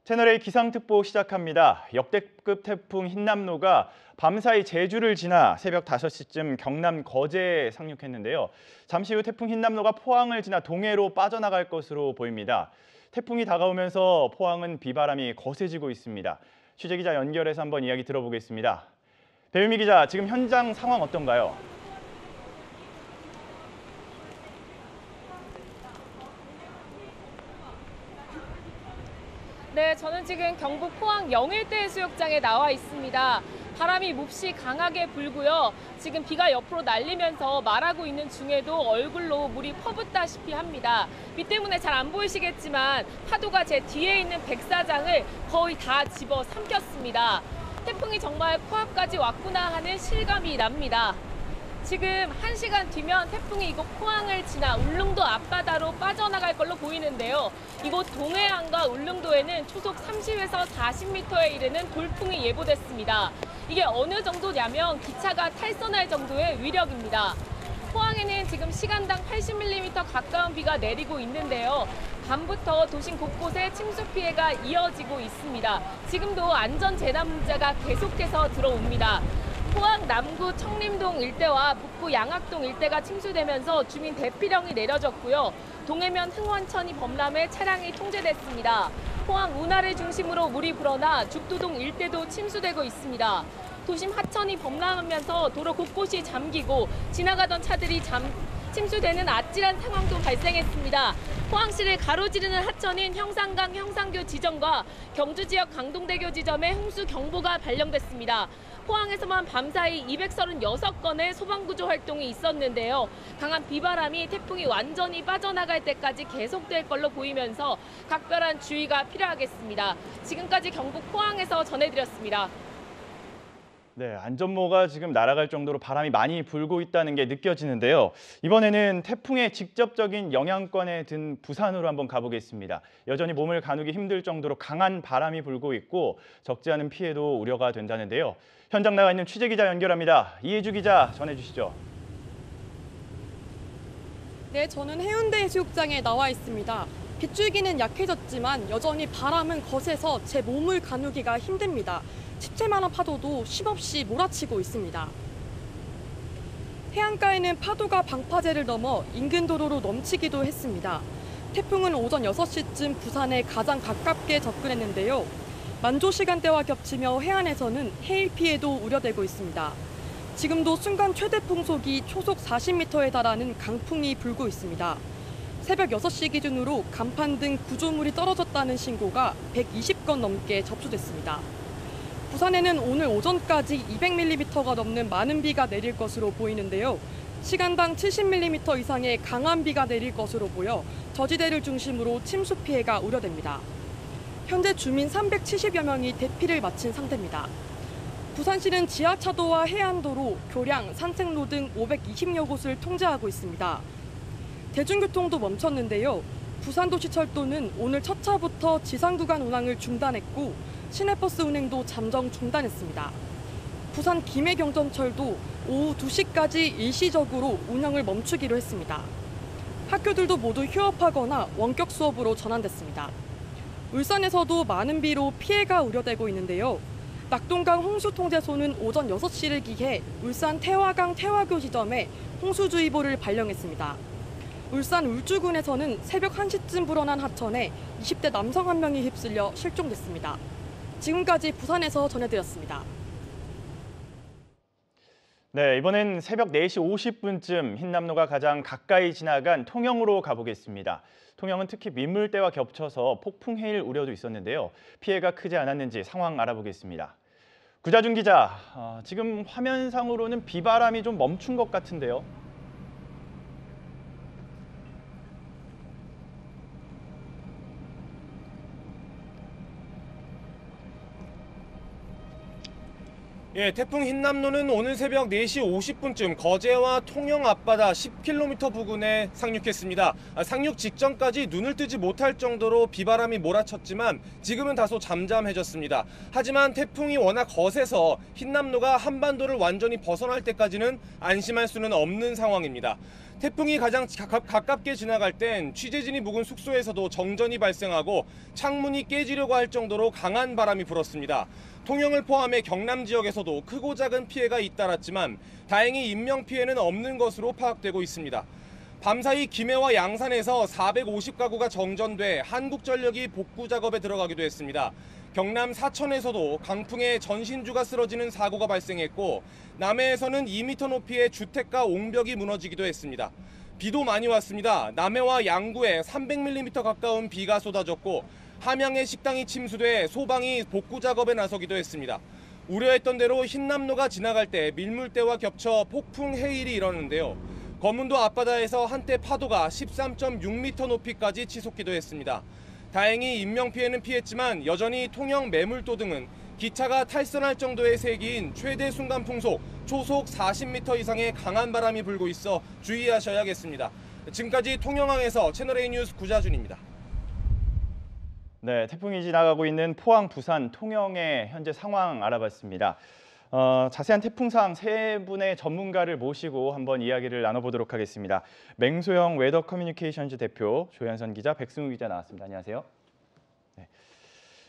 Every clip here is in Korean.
채널A 기상특보 시작합니다. 역대급 태풍 흰남노가 밤사이 제주를 지나 새벽 5시쯤 경남 거제에 상륙했는데요. 잠시 후 태풍 흰남노가 포항을 지나 동해로 빠져나갈 것으로 보입니다. 태풍이 다가오면서 포항은 비바람이 거세지고 있습니다. 취재기자 연결해서 한번 이야기 들어보겠습니다. 배유미 기자, 지금 현장 상황 어떤가요? 네, 저는 지금 경북 포항 영일대 해수욕장에 나와 있습니다. 바람이 몹시 강하게 불고요. 지금 비가 옆으로 날리면서 말하고 있는 중에도 얼굴로 물이 퍼붓다시피 합니다. 비 때문에 잘 안 보이시겠지만 파도가 제 뒤에 있는 백사장을 거의 다 집어 삼켰습니다. 태풍이 정말 코앞까지 왔구나 하는 실감이 납니다. 지금 1시간 뒤면 태풍이 이곳 포항을 지나 울릉도 앞바다로 빠져나갈 걸로 보이는데요. 이곳 동해안과 울릉도에는 초속 30에서 40m에 이르는 돌풍이 예보됐습니다. 이게 어느 정도냐면 기차가 탈선할 정도의 위력입니다. 포항에는 지금 시간당 80mm 가까운 비가 내리고 있는데요. 밤부터 도심 곳곳에 침수 피해가 이어지고 있습니다. 지금도 안전재난 문제가 계속해서 들어옵니다. 포항 남구 청림동 일대와 북구 양학동 일대가 침수되면서 주민 대피령이 내려졌고요. 동해면 흥원천이 범람해 차량이 통제됐습니다. 포항 운하를 중심으로 물이 불어나 죽도동 일대도 침수되고 있습니다. 도심 하천이 범람하면서 도로 곳곳이 잠기고 지나가던 차들이 침수되는 아찔한 상황도 발생했습니다. 포항시를 가로지르는 하천인 형산강 형산교 지점과 경주 지역 강동대교 지점에 홍수 경보가 발령됐습니다. 포항에서만 밤사이 236건의 소방구조 활동이 있었는데요. 강한 비바람이 태풍이 완전히 빠져나갈 때까지 계속될 걸로 보이면서 각별한 주의가 필요하겠습니다. 지금까지 경북 포항에서 전해드렸습니다. 네, 안전모가 지금 날아갈 정도로 바람이 많이 불고 있다는 게 느껴지는데요. 이번에는 태풍의 직접적인 영향권에 든 부산으로 한번 가보겠습니다. 여전히 몸을 가누기 힘들 정도로 강한 바람이 불고 있고 적지 않은 피해도 우려가 된다는데요. 현장 나가 있는 취재기자 연결합니다. 이혜주 기자 전해주시죠. 네, 저는 해운대 해수욕장에 나와 있습니다. 빗줄기는 약해졌지만 여전히 바람은 거세서 제 몸을 가누기가 힘듭니다. 집채만한 파도도 쉼없이 몰아치고 있습니다. 해안가에는 파도가 방파제를 넘어 인근 도로로 넘치기도 했습니다. 태풍은 오전 6시쯤 부산에 가장 가깝게 접근했는데요. 만조 시간대와 겹치며 해안에서는 해일 피해도 우려되고 있습니다. 지금도 순간 최대 풍속이 초속 40m에 달하는 강풍이 불고 있습니다. 새벽 6시 기준으로 간판 등 구조물이 떨어졌다는 신고가 120건 넘게 접수됐습니다. 부산에는 오늘 오전까지 200mm가 넘는 많은 비가 내릴 것으로 보이는데요. 시간당 70mm 이상의 강한 비가 내릴 것으로 보여 저지대를 중심으로 침수 피해가 우려됩니다. 현재 주민 370여 명이 대피를 마친 상태입니다. 부산시는 지하차도와 해안도로, 교량, 산책로 등 520여 곳을 통제하고 있습니다. 대중교통도 멈췄는데요. 부산도시철도는 오늘 첫 차부터 지상구간 운항을 중단했고 시내버스 운행도 잠정 중단했습니다. 부산 김해경전철도 오후 2시까지 일시적으로 운영을 멈추기로 했습니다. 학교들도 모두 휴업하거나 원격 수업으로 전환됐습니다. 울산에서도 많은 비로 피해가 우려되고 있는데요. 낙동강 홍수통제소는 오전 6시를 기해 울산 태화강 태화교 지점에 홍수주의보를 발령했습니다. 울산 울주군에서는 새벽 1시쯤 불어난 하천에 20대 남성 1명이 휩쓸려 실종됐습니다. 지금까지 부산에서 전해드렸습니다. 네, 이번엔 새벽 4시 50분쯤 흰남노가 가장 가까이 지나간 통영으로 가보겠습니다. 통영은 특히 민물대와 겹쳐서 폭풍 해일 우려도 있었는데요. 피해가 크지 않았는지 상황 알아보겠습니다. 구자준 기자, 지금 화면상으로는 비바람이 좀 멈춘 것 같은데요. 예, 태풍 흰남노는 오늘 새벽 4시 50분쯤 거제와 통영 앞바다 10km 부근에 상륙했습니다. 상륙 직전까지 눈을 뜨지 못할 정도로 비바람이 몰아쳤지만 지금은 다소 잠잠해졌습니다. 하지만 태풍이 워낙 거세서 흰남노가 한반도를 완전히 벗어날 때까지는 안심할 수는 없는 상황입니다. 태풍이 가장 가깝게 지나갈 땐 취재진이 묵은 숙소에서도 정전이 발생하고 창문이 깨지려고 할 정도로 강한 바람이 불었습니다. 통영을 포함해 경남 지역에서도 크고 작은 피해가 잇따랐지만 다행히 인명피해는 없는 것으로 파악되고 있습니다. 밤사이 김해와 양산에서 450가구가 정전돼 한국전력이 복구 작업에 들어가기도 했습니다. 경남 사천에서도 강풍에 전신주가 쓰러지는 사고가 발생했고 남해에서는 2m 높이의 주택가 옹벽이 무너지기도 했습니다. 비도 많이 왔습니다. 남해와 양구에 300mm 가까운 비가 쏟아졌고 함양의 식당이 침수돼 소방이 복구 작업에 나서기도 했습니다. 우려했던 대로 흰남노가 지나갈 때 밀물대와 겹쳐 폭풍 해일이 일어났는데요. 검문도 앞바다에서 한때 파도가 13.6m 높이까지 치솟기도 했습니다. 다행히 인명피해는 피했지만 여전히 통영 매물도 등은 기차가 탈선할 정도의 세기인 최대 순간 풍속 초속 40m 이상의 강한 바람이 불고 있어 주의하셔야겠습니다. 지금까지 통영항에서 채널A 뉴스 구자준입니다. 네, 태풍이 지나가고 있는 포항, 부산, 통영의 현재 상황 알아봤습니다. 자세한 태풍 상황 세 분의 전문가를 모시고 한번 이야기를 나눠보도록 하겠습니다. 맹소영 웨더 커뮤니케이션즈 대표, 조현선 기자, 백승우 기자 나왔습니다. 안녕하세요. 네.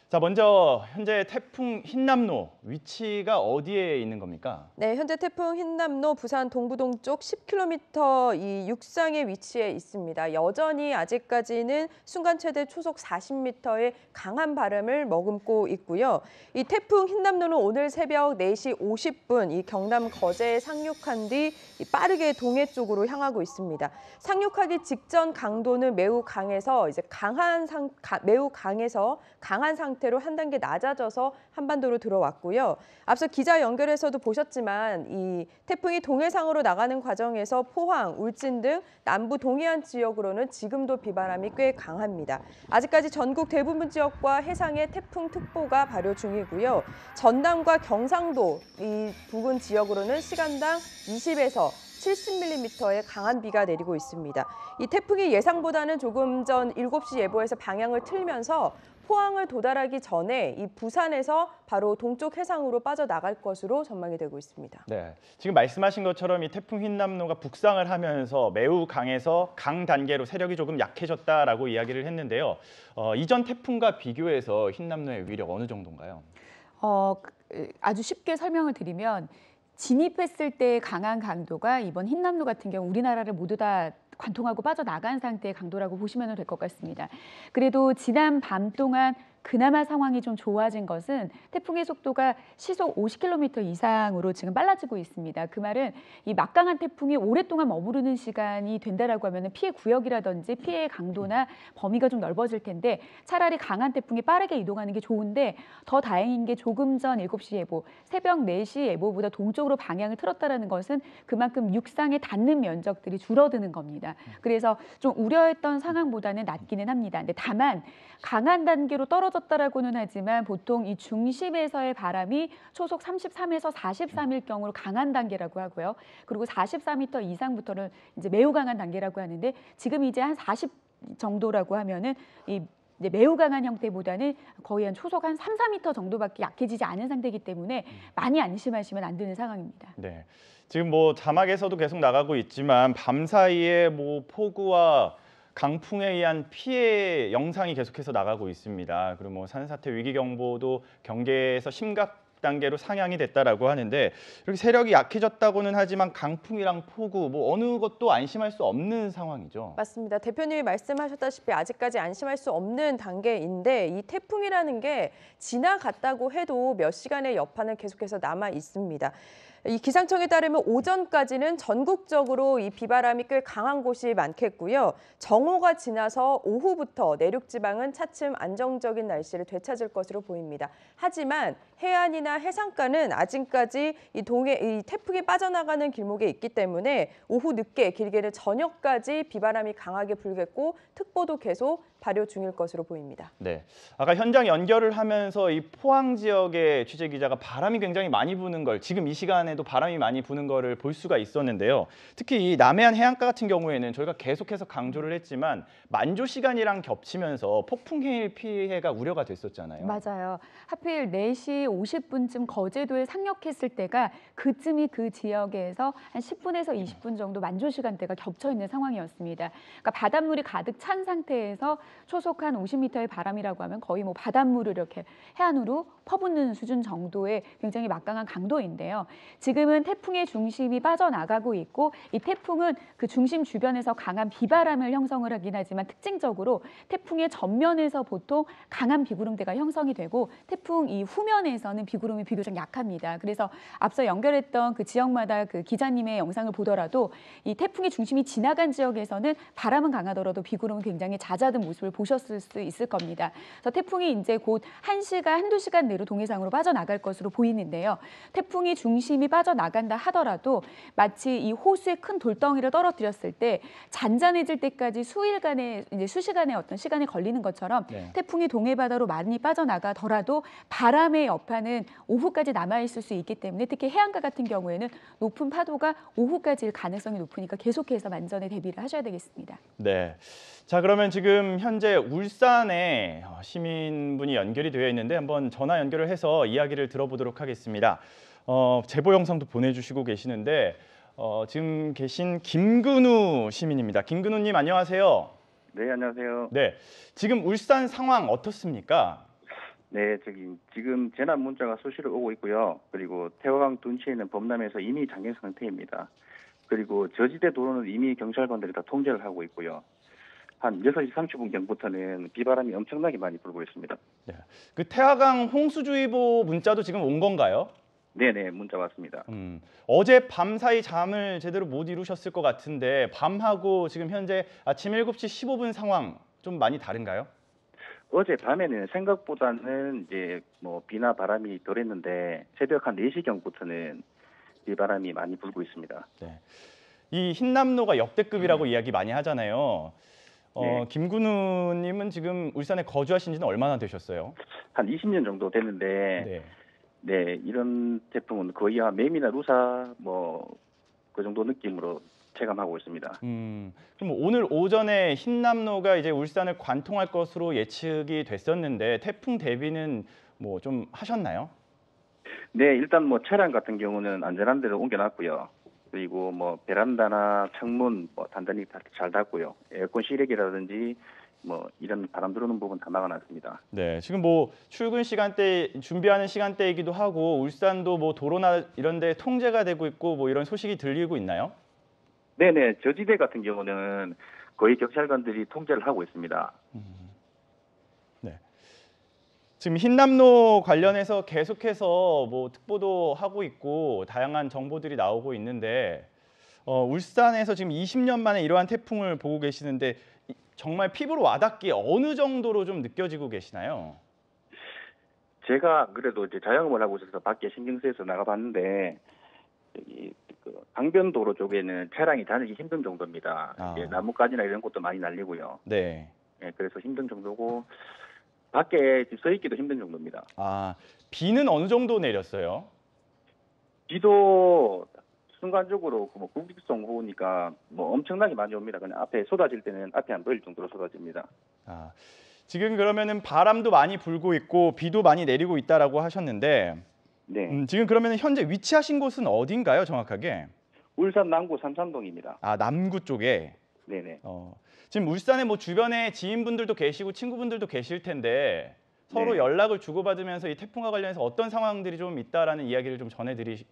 자, 먼저 현재 태풍 흰남노 위치가 어디에 있는 겁니까? 네, 현재 태풍 흰남노 부산 동부동쪽 10km 이 육상에 위치해 있습니다. 여전히 아직까지는 순간 최대 초속 40m의 강한 바람을 머금고 있고요. 이 태풍 흰남노는 오늘 새벽 4시 50분 이 경남 거제에 상륙한 뒤 빠르게 동해 쪽으로 향하고 있습니다. 상륙하기 직전 강도는 매우 강해서 매우 강한 상태로 한 단계 낮아져서 한반도로 들어왔고요. 앞서 기자 연결에서도 보셨지만 이 태풍이 동해상으로 나가는 과정에서 포항, 울진 등 남부 동해안 지역으로는 지금도 비바람이 꽤 강합니다. 아직까지 전국 대부분 지역과 해상에 태풍특보가 발효 중이고요. 전남과 경상도 이 부근 지역으로는 시간당 20에서 70mm의 강한 비가 내리고 있습니다. 이 태풍이 예상보다는 조금 전 7시 예보에서 방향을 틀면서 포항을 도달하기 전에 이 부산에서 바로 동쪽 해상으로 빠져나갈 것으로 전망이 되고 있습니다. 네, 지금 말씀하신 것처럼 이 태풍 흰남노가 북상을 하면서 매우 강해서 강 단계로 세력이 조금 약해졌다라고 이야기를 했는데요. 이전 태풍과 비교해서 흰남노의 위력 어느 정도인가요? 아주 쉽게 설명을 드리면 진입했을 때 강한 강도가 이번 흰남노 같은 경우 우리나라를 모두 다 관통하고 빠져나간 상태의 강도라고 보시면 될 것 같습니다. 그래도 지난 밤 동안 그나마 상황이 좀 좋아진 것은 태풍의 속도가 시속 50km 이상으로 지금 빨라지고 있습니다. 그 말은 이 막강한 태풍이 오랫동안 머무르는 시간이 된다라고 하면 피해 구역이라든지 피해의 강도나 범위가 좀 넓어질 텐데 차라리 강한 태풍이 빠르게 이동하는 게 좋은데 더 다행인 게 조금 전 7시 예보, 새벽 4시 예보보다 동쪽으로 방향을 틀었다는 것은 그만큼 육상에 닿는 면적들이 줄어드는 겁니다. 그래서 좀 우려했던 상황보다는 낮기는 합니다. 근데 다만 강한 단계로 떨어졌다라고는 하지만 보통 이 중심에서의 바람이 초속 33에서 43일 경우로 강한 단계라고 하고요. 그리고 44m 이상부터는 이제 매우 강한 단계라고 하는데 지금 이제 한 40 정도라고 하면은 이 이제 매우 강한 형태보다는 거의 한 초속 한 3, 4m 정도밖에 약해지지 않은 상태이기 때문에 많이 안심하시면 안 되는 상황입니다. 네, 지금 뭐 자막에서도 계속 나가고 있지만 밤 사이에 뭐 폭우와 강풍에 의한 피해 영상이 계속해서 나가고 있습니다. 그리고 뭐 산사태 위기 경보도 경계에서 심각 단계로 상향이 됐다라고 하는데 이렇게 세력이 약해졌다고는 하지만 강풍이랑 폭우 뭐 어느 것도 안심할 수 없는 상황이죠. 맞습니다. 대표님이 말씀하셨다시피 아직까지 안심할 수 없는 단계인데 이 태풍이라는 게 지나갔다고 해도 몇 시간의 여파는 계속해서 남아 있습니다. 이 기상청에 따르면 오전까지는 전국적으로 이 비바람이 꽤 강한 곳이 많겠고요. 정오가 지나서 오후부터 내륙 지방은 차츰 안정적인 날씨를 되찾을 것으로 보입니다. 하지만 해안이나 해상가는 아직까지 이 태풍이 빠져나가는 길목에 있기 때문에 오후 늦게 길게는 저녁까지 비바람이 강하게 불겠고 특보도 계속 발효 중일 것으로 보입니다. 네, 아까 현장 연결을 하면서 이 포항 지역의 취재 기자가 바람이 굉장히 많이 부는 걸 지금 이 시간에도 바람이 많이 부는 거를 볼 수가 있었는데요. 특히 이 남해안 해안가 같은 경우에는 저희가 계속해서 강조를 했지만 만조 시간이랑 겹치면서 폭풍 해일 피해가 우려가 됐었잖아요. 맞아요. 하필 4시 50분쯤 거제도에 상륙했을 때가 그쯤이 그 지역에서 한 10분에서 20분 정도 만조 시간대가 겹쳐 있는 상황이었습니다. 그러니까 바닷물이 가득 찬 상태에서 초속 한 50m의 바람이라고 하면 거의 뭐 바닷물을 이렇게 해안으로 퍼붓는 수준 정도의 굉장히 막강한 강도인데요. 지금은 태풍의 중심이 빠져나가고 있고 이 태풍은 그 중심 주변에서 강한 비바람을 형성을 하긴 하지만 특징적으로 태풍의 전면에서 보통 강한 비구름대가 형성이 되고 태풍 이 후면에서는 비구름이 비교적 약합니다. 그래서 앞서 연결했던 그 지역마다 그 기자님의 영상을 보더라도 이 태풍의 중심이 지나간 지역에서는 바람은 강하더라도 비구름은 굉장히 잦아든 모습을 보셨을 수 있을 겁니다. 그래서 태풍이 이제 곧 1시간, 한두 시간 내로 동해상으로 빠져나갈 것으로 보이는데요. 태풍이 중심이 빠져나간다 하더라도 마치 이 호수에 큰 돌덩이를 떨어뜨렸을 때 잔잔해질 때까지 수일간의 이제 수시간의 어떤 시간이 걸리는 것처럼 네. 태풍이 동해 바다로 많이 빠져나가더라도 바람의 여파는 오후까지 남아 있을 수 있기 때문에 특히 해안가 같은 경우에는 높은 파도가 오후까지일 가능성이 높으니까 계속해서 만전에 대비를 하셔야 되겠습니다. 네. 자, 그러면 지금 현재 울산에 시민분이 연결이 되어 있는데 한번 전화 연결을 해서 이야기를 들어보도록 하겠습니다. 제보 영상도 보내주시고 계시는데 지금 계신 김근우 시민입니다. 김근우님 안녕하세요. 네, 안녕하세요. 네, 지금 울산 상황 어떻습니까? 네, 지금 재난 문자가 수시로 오고 있고요. 그리고 태화강 둔치에 있는 범람에서 이미 잠긴 상태입니다. 그리고 저지대 도로는 이미 경찰관들이 다 통제를 하고 있고요. 한 6시 30분경부터는 비바람이 엄청나게 많이 불고 있습니다. 네. 그 태화강 홍수주의보 문자도 지금 온 건가요? 네네, 문자 왔습니다. 어제 밤 사이 잠을 제대로 못 이루셨을 것 같은데 밤하고 지금 현재 아침 7시 15분 상황 좀 많이 다른가요? 어제 밤에는 생각보다는 이제 뭐 비나 바람이 덜했는데 새벽 한 4시경부터는 비바람이 많이 불고 있습니다. 네. 이 흰남노가 역대급이라고 이야기 많이 하잖아요. 네. 김근우님은 지금 울산에 거주하신 지는 얼마나 되셨어요? 한 20년 정도 됐는데 네, 이런 태풍은 거의 매미나 루사 뭐 그 정도 느낌으로 체감하고 있습니다. 그럼 오늘 오전에 흰남노가 이제 울산을 관통할 것으로 예측이 됐었는데 태풍 대비는 뭐 좀 하셨나요? 네, 일단 뭐 차량 같은 경우는 안전한 데로 옮겨놨고요. 그리고 뭐 베란다나 창문 뭐 단단히 잘 닫고요. 에어컨 실외기라든지 뭐 이런 바람 들어오는 부분 다 막아놨습니다. 네, 지금 뭐 출근 시간대 준비하는 시간대이기도 하고 울산도 뭐 도로나 이런 데 통제가 되고 있고 뭐 이런 소식이 들리고 있나요? 네네, 저지대 같은 경우는 거의 경찰관들이 통제를 하고 있습니다. 네. 지금 흰남노 관련해서 계속해서 뭐 특보도 하고 있고 다양한 정보들이 나오고 있는데 울산에서 지금 20년 만에 이러한 태풍을 보고 계시는데 정말 피부로 와닿기에 어느 정도로 좀 느껴지고 계시나요? 제가 그래도 이제 자영업을 하고 있어서 밖에 신경 쓰여서 나가봤는데 여기 그 강변도로 쪽에는 차량이 다니기 힘든 정도입니다. 이제 나뭇가지나 이런 것도 많이 날리고요. 네. 네, 그래서 힘든 정도고 밖에 서 있기도 힘든 정도입니다. 비는 어느 정도 내렸어요? 비도 순간적으로 뭐 국립성 호우니까 뭐 엄청나게 많이 옵니다. 그냥 앞에 쏟아질 때는 앞이 안 보일 정도로 쏟아집니다. 지금 그러면은 바람도 많이 불고 있고 비도 많이 내리고 있다라고 하셨는데 네. 지금 그러면은 현재 위치하신 곳은 어딘가요, 정확하게? 울산 남구 삼산동입니다. 남구 쪽에. 네네. 지금 울산에 뭐 주변에 지인분들도 계시고 친구분들도 계실 텐데 서로 네. 연락을 주고받으면서 이 태풍과 관련해서 어떤 상황들이 좀 있다라는 이야기를 좀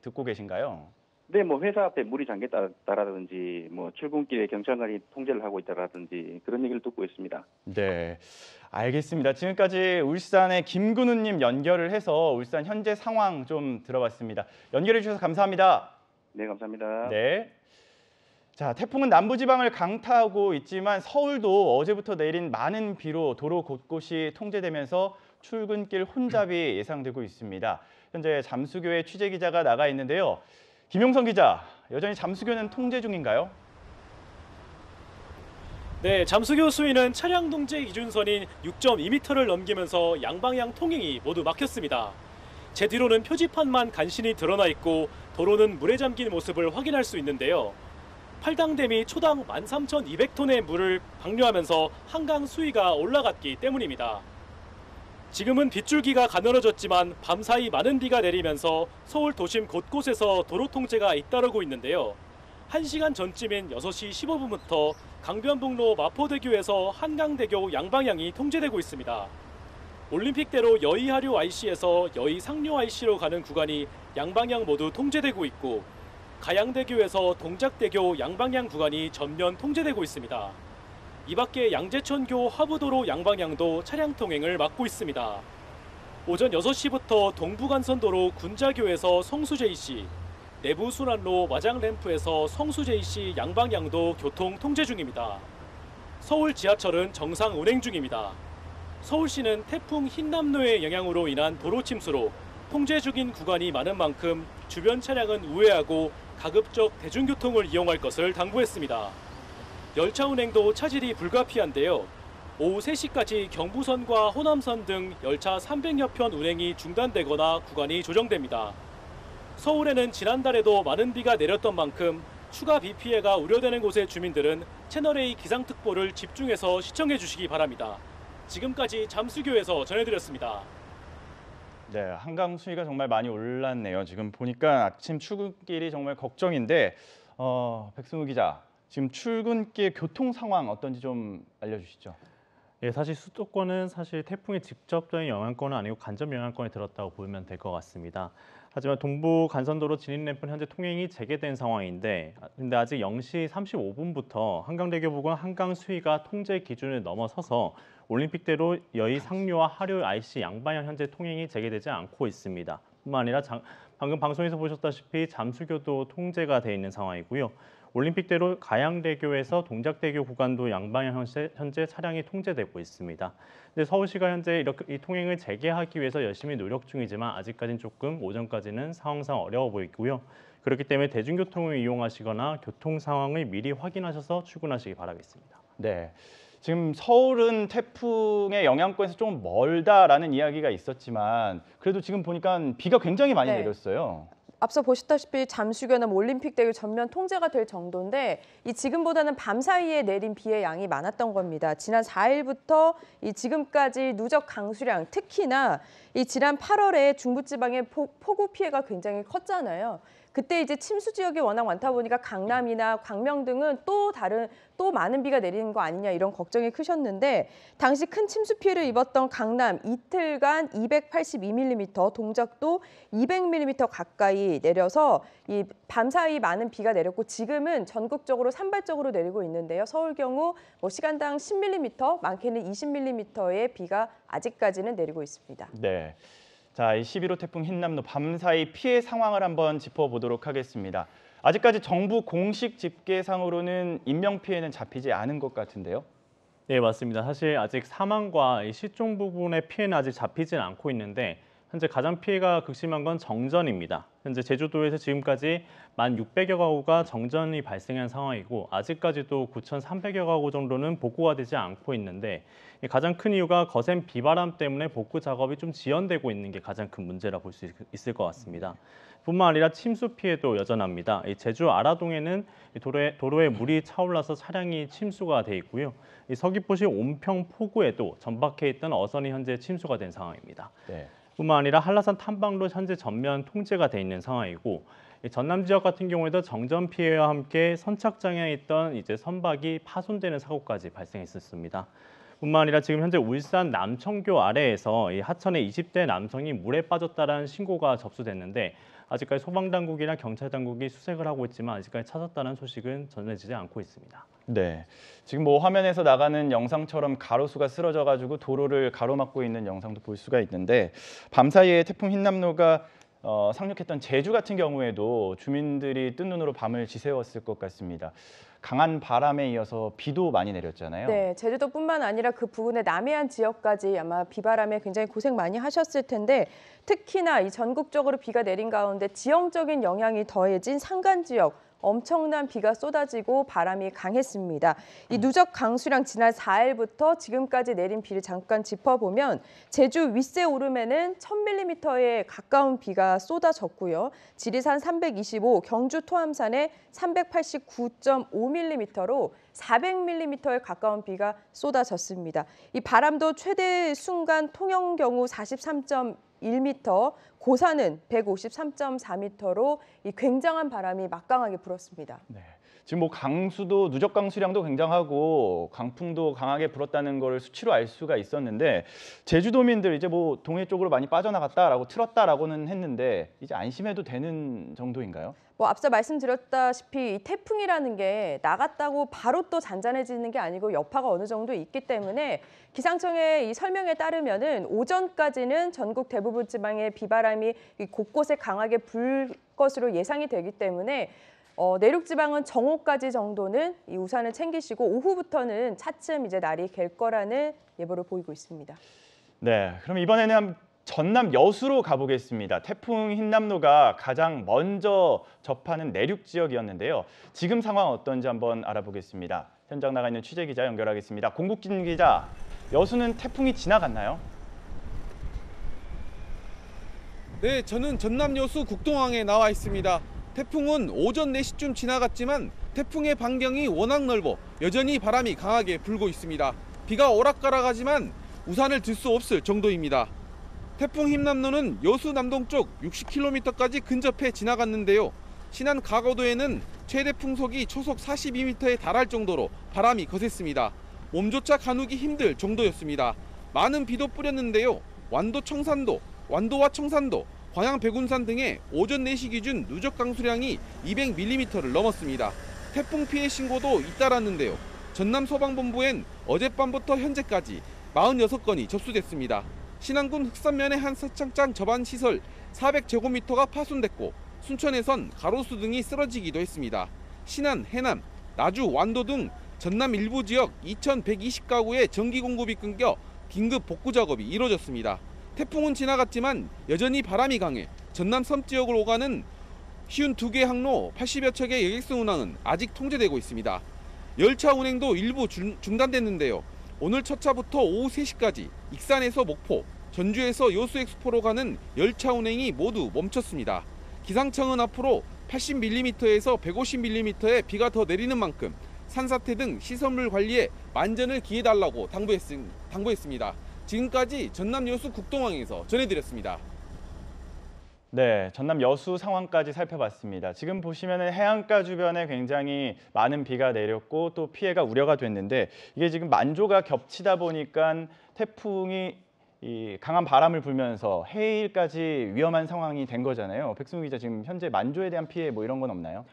듣고 계신가요? 네, 뭐 회사 앞에 물이 잠겼다라든지 뭐 출근길에 경찰관이 통제를 하고 있다라든지 그런 얘기를 듣고 있습니다. 네, 알겠습니다. 지금까지 울산의 김근우님 연결을 해서 울산 현재 상황 좀 들어봤습니다. 연결해 주셔서 감사합니다. 네, 감사합니다. 네. 자, 태풍은 남부지방을 강타하고 있지만 서울도 어제부터 내린 많은 비로 도로 곳곳이 통제되면서 출근길 혼잡이 예상되고 있습니다. 현재 잠수교에 취재 기자가 나가 있는데요. 김용선 기자, 여전히 잠수교는 통제 중인가요? 네, 잠수교 수위는 차량 동제 기준선인 6.2m를 넘기면서 양방향 통행이 모두 막혔습니다. 제 뒤로는 표지판만 간신히 드러나 있고 도로는 물에 잠긴 모습을 확인할 수 있는데요. 팔당댐이 초당 13,200톤의 물을 방류하면서 한강 수위가 올라갔기 때문입니다. 지금은 빗줄기가 가늘어졌지만 밤사이 많은 비가 내리면서 서울 도심 곳곳에서 도로 통제가 잇따르고 있는데요. 1시간 전쯤인 6시 15분부터 강변북로 마포대교에서 한강대교 양방향이 통제되고 있습니다. 올림픽대로 여의하류 IC에서 여의상류 IC로 가는 구간이 양방향 모두 통제되고 있고 가양대교에서 동작대교 양방향 구간이 전면 통제되고 있습니다. 이 밖에 양재천교 화부도로 양방향도 차량 통행을 막고 있습니다. 오전 6시부터 동부간선도로 군자교에서 성수JC, 내부순환로 마장램프에서 성수JC 양방향도 교통 통제 중입니다. 서울 지하철은 정상 운행 중입니다. 서울시는 태풍 흰남노의 영향으로 인한 도로 침수로 통제 중인 구간이 많은 만큼 주변 차량은 우회하고 가급적 대중교통을 이용할 것을 당부했습니다. 열차 운행도 차질이 불가피한데요. 오후 3시까지 경부선과 호남선 등 열차 300여 편 운행이 중단되거나 구간이 조정됩니다. 서울에는 지난달에도 많은 비가 내렸던 만큼 추가 비 피해가 우려되는 곳의 주민들은 채널A 기상특보를 집중해서 시청해 주시기 바랍니다. 지금까지 잠수교에서 전해드렸습니다. 네, 한강 수위가 정말 많이 올랐네요. 지금 보니까 아침 출근길이 정말 걱정인데 백승우 기자, 지금 출근길 교통 상황 어떤지 좀 알려주시죠. 예, 사실 수도권은 사실 태풍의 직접적인 영향권은 아니고 간접 영향권에 들었다고 보면 될 것 같습니다. 하지만 동부 간선도로 진입램프는 현재 통행이 재개된 상황인데 근데 아직 0시 35분부터 한강대교 부근 한강 수위가 통제 기준을 넘어서서 올림픽대로 여의 상류와 하류 IC 양방향 현재 통행이 재개되지 않고 있습니다. 뿐만 아니라 방금 방송에서 보셨다시피 잠수교도 통제가 돼 있는 상황이고요. 올림픽대로 가양대교에서 동작대교 구간도 양방향 현재 차량이 통제되고 있습니다. 근데 서울시가 현재 이렇게 이 통행을 재개하기 위해서 열심히 노력 중이지만 아직까지는 조금 오전까지는 상황상 어려워 보이고요. 그렇기 때문에 대중교통을 이용하시거나 교통 상황을 미리 확인하셔서 출근하시기 바라겠습니다. 네. 지금 서울은 태풍의 영향권에서 좀 멀다라는 이야기가 있었지만 그래도 지금 보니까 비가 굉장히 많이 내렸어요. 앞서 보셨다시피 잠수교나 올림픽대교 전면 통제가 될 정도인데 이 지금보다는 밤 사이에 내린 비의 양이 많았던 겁니다. 지난 4일부터 이 지금까지 누적 강수량, 특히나 이 지난 8월에 중부지방의 폭우 피해가 굉장히 컸잖아요. 그때 이제 침수 지역이 워낙 많다 보니까 강남이나 광명 등은 또 많은 비가 내리는 거 아니냐 이런 걱정이 크셨는데 당시 큰 침수 피해를 입었던 강남 이틀간 282mm, 동작도 200mm 가까이 내려서 이 밤사이 많은 비가 내렸고 지금은 전국적으로 산발적으로 내리고 있는데요. 서울 경우 뭐 시간당 10mm, 많게는 20mm의 비가 아직까지는 내리고 있습니다. 네. 자, 이 11호 태풍 흰남노 밤사이 피해 상황을 한번 짚어보도록 하겠습니다. 아직까지 정부 공식 집계상으로는 인명 피해는 잡히지 않은 것 같은데요. 네, 맞습니다. 사실 아직 사망과 실종 부분의 피해는 아직 잡히진 않고 있는데 현재 가장 피해가 극심한 건 정전입니다. 현재 제주도에서 지금까지 1,600여 가구가 정전이 발생한 상황이고 아직까지도 9,300여 가구 정도는 복구가 되지 않고 있는데 가장 큰 이유가 거센 비바람 때문에 복구 작업이 좀 지연되고 있는 게 가장 큰 문제라 볼 수 있을 것 같습니다. 뿐만 아니라 침수 피해도 여전합니다. 제주 아라동에는 도로에 물이 차올라서 차량이 침수가 돼 있고요. 서귀포시 온평 포구에도 전박해 있던 어선이 현재 침수가 된 상황입니다. 네. 뿐만 아니라 한라산 탐방로 현재 전면 통제가 돼 있는 상황이고 전남 지역 같은 경우에도 정전 피해와 함께 선착장에 있던 선박이 파손되는 사고까지 발생했었습니다. 뿐만 아니라 지금 현재 울산 남청교 아래에서 하천에 20대 남성이 물에 빠졌다는 신고가 접수됐는데 아직까지 소방당국이나 경찰당국이 수색을 하고 있지만 아직까지 찾았다는 소식은 전해지지 않고 있습니다. 네, 지금 뭐 화면에서 나가는 영상처럼 가로수가 쓰러져가지고 도로를 가로막고 있는 영상도 볼 수가 있는데 밤사이에 태풍 흰남노가 상륙했던 제주 같은 경우에도 주민들이 뜬 눈으로 밤을 지새웠을 것 같습니다. 강한 바람에 이어서 비도 많이 내렸잖아요. 네, 제주도뿐만 아니라 그 부근의 남해안 지역까지 아마 비바람에 굉장히 고생 많이 하셨을 텐데 특히나 이 전국적으로 비가 내린 가운데 지형적인 영향이 더해진 산간 지역, 엄청난 비가 쏟아지고 바람이 강했습니다. 이 누적 강수량 지난 4일부터 지금까지 내린 비를 잠깐 짚어보면 제주 윗세오름에는 1000mm에 가까운 비가 쏟아졌고요. 지리산 325, 경주 토암산에 389.5mm로 400mm에 가까운 비가 쏟아졌습니다. 이 바람도 최대 순간 통영 경우 43.1m, 고산은 153.4m로 이 굉장한 바람이 막강하게 불었습니다. 네. 지금 뭐 강수도 누적 강수량도 굉장하고 강풍도 강하게 불었다는 걸 수치로 알 수가 있었는데 제주도민들 이제 뭐 동해 쪽으로 많이 빠져나갔다라고 틀었다라고는 했는데 이제 안심해도 되는 정도인가요? 뭐 앞서 말씀드렸다시피 이 태풍이라는 게 나갔다고 바로 또 잔잔해지는 게 아니고 여파가 어느 정도 있기 때문에 기상청의 이 설명에 따르면은 오전까지는 전국 대부분 지방에 비바람이 곳곳에 강하게 불 것으로 예상이 되기 때문에 내륙 지방은 정오까지 정도는 이 우산을 챙기시고 오후부터는 차츰 이제 날이 갤 거라는 예보를 보이고 있습니다. 네, 그럼 이번에는 전남 여수로 가보겠습니다. 태풍 흰남노가 가장 먼저 접하는 내륙 지역이었는데요. 지금 상황 어떤지 한번 알아보겠습니다. 현장 나가 있는 취재 기자 연결하겠습니다. 공국진 기자, 여수는 태풍이 지나갔나요? 네, 저는 전남 여수 국동항에 나와 있습니다. 태풍은 오전 4시쯤 지나갔지만 태풍의 반경이 워낙 넓어 여전히 바람이 강하게 불고 있습니다. 비가 오락가락하지만 우산을 들 수 없을 정도입니다. 태풍 흰남노는 여수 남동쪽 60km까지 근접해 지나갔는데요. 신안 가거도에는 최대 풍속이 초속 42m에 달할 정도로 바람이 거셌습니다. 몸조차 가누기 힘들 정도였습니다. 많은 비도 뿌렸는데요. 완도 청산도, 완도와 청산도, 광양 백운산 등의 오전 4시 기준 누적 강수량이 200mm를 넘었습니다. 태풍 피해 신고도 잇따랐는데요. 전남 소방본부엔 어젯밤부터 현재까지 46건이 접수됐습니다. 신안군 흑산면의 한 세창장 접안 시설 400제곱미터가 파손됐고 순천에선 가로수 등이 쓰러지기도 했습니다. 신안, 해남, 나주, 완도 등 전남 일부 지역 2120가구의 전기 공급이 끊겨 긴급 복구 작업이 이뤄졌습니다. 태풍은 지나갔지만 여전히 바람이 강해 전남 섬 지역을 오가는 52개 항로 80여 척의 여객선 운항은 아직 통제되고 있습니다. 열차 운행도 일부 중단됐는데요. 오늘 첫 차부터 오후 3시까지 익산에서 목포, 전주에서 여수 엑스포로 가는 열차 운행이 모두 멈췄습니다. 기상청은 앞으로 80mm에서 150mm의 비가 더 내리는 만큼 산사태 등 시설물 관리에 만전을 기해달라고 당부했습니다. 지금까지 전남 여수 국동항에서 전해드렸습니다. 네, 전남 여수 상황까지 살펴봤습니다. 지금 보시면 해안가 주변에 굉장히 많은 비가 내렸고 또 피해가 우려가 됐는데 이게 지금 만조가 겹치다 보니까 태풍이 강한 바람을 불면서 해일까지 위험한 상황이 된 거잖아요. 백승우 기자, 지금 현재 만조에 대한 피해 뭐 이런 건 없나요?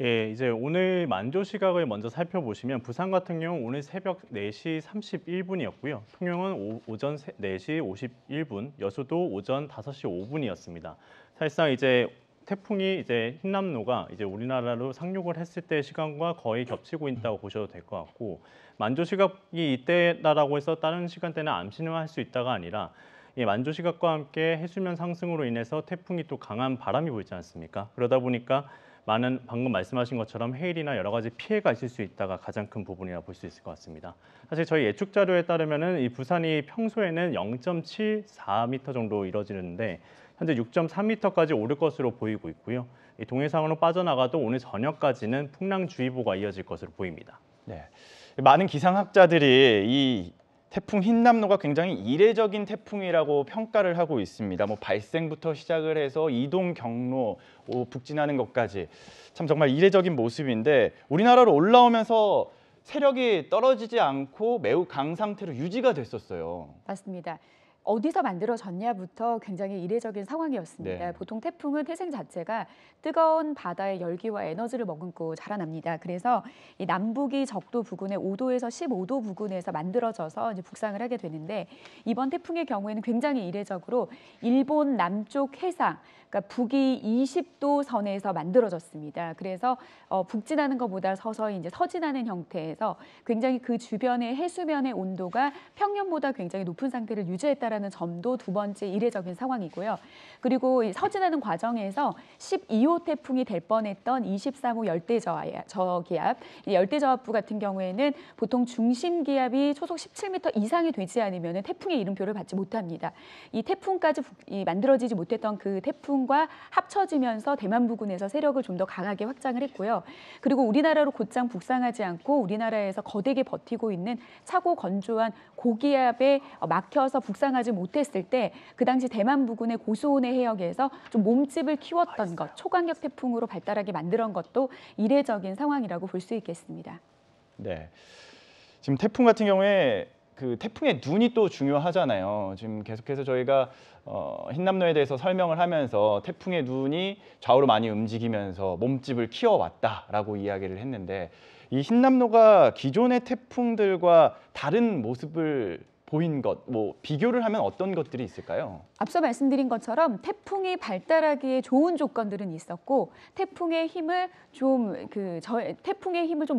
예, 이제 오늘 만조 시각을 먼저 살펴보시면 부산 같은 경우 오늘 새벽 4시 31분이었고요. 통영은 오전 4시 51분, 여수도 오전 5시 5분이었습니다. 사실상 이제 태풍이 이제 흰남노가 이제 우리나라로 상륙을 했을 때 시간과 거의 겹치고 있다고 보셔도 될 것 같고, 만조 시각이 이때다라고 해서 다른 시간대는 암신화할 수 있다가 아니라 이 만조 시각과 함께 해수면 상승으로 인해서 태풍이 또 강한 바람이 불지 않습니까? 그러다 보니까 많은 방금 말씀하신 것처럼 해일이나 여러 가지 피해가 있을 수 있다가 가장 큰 부분이라 볼 수 있을 것 같습니다. 사실 저희 예측 자료에 따르면은 이 부산이 평소에는 0.74m 정도 이뤄지는데 현재 6.3m까지 오를 것으로 보이고 있고요. 이 동해상으로 빠져나가도 오늘 저녁까지는 풍랑주의보가 이어질 것으로 보입니다. 네, 많은 기상학자들이 이 태풍 흰남노가 굉장히 이례적인 태풍이라고 평가를 하고 있습니다. 뭐 발생부터 시작을 해서 이동 경로, 북진하는 것까지 참 정말 이례적인 모습인데 우리나라로 올라오면서 세력이 떨어지지 않고 매우 강 상태로 유지가 됐었어요. 맞습니다. 어디서 만들어졌냐부터 굉장히 이례적인 상황이었습니다. 네. 보통 태풍은 태생 자체가 뜨거운 바다의 열기와 에너지를 머금고 자라납니다. 그래서 이 남북이 적도 부근에 5도에서 15도 부근에서 만들어져서 이제 북상을 하게 되는데 이번 태풍의 경우에는 굉장히 이례적으로 일본 남쪽 해상, 그러니까 북위 20도 선에서 만들어졌습니다. 그래서 북진하는 것보다 서서히 이제 서진하는 형태에서 굉장히 그 주변의 해수면의 온도가 평년보다 굉장히 높은 상태를 유지했다라고 있다라는 점도 두 번째 이례적인 상황이고요. 그리고 이 서진하는 과정에서 12호 태풍이 될 뻔했던 23호 열대저기압, 이 열대저압부 같은 경우에는 보통 중심 기압이 초속 17m 이상이 되지 않으면 태풍의 이름표를 받지 못합니다. 이 태풍까지 만들어지지 못했던 그 태풍과 합쳐지면서 대만 부근에서 세력을 좀 더 강하게 확장을 했고요. 그리고 우리나라로 곧장 북상하지 않고 우리나라에서 거대게 버티고 있는 차고 건조한 고기압에 막혀서 북상하지 못했을 때 그 당시 대만 부근의 고수온의 해역에서 좀 몸집을 키웠던 것, 초강력 태풍으로 발달하게 만든 것도 이례적인 상황이라고 볼 수 있겠습니다. 네, 지금 태풍 같은 경우에 그 태풍의 눈이 또 중요하잖아요. 지금 계속해서 저희가 흰남노에 대해서 설명을 하면서 태풍의 눈이 좌우로 많이 움직이면서 몸집을 키워왔다라고 이야기를 했는데 이 흰남노가 기존의 태풍들과 다른 모습을 보인 것, 뭐 비교를 하면 어떤 것들이 있을까요? 앞서 말씀드린 것처럼 태풍이 발달하기에 좋은 조건들은 있었고 태풍의 힘을 좀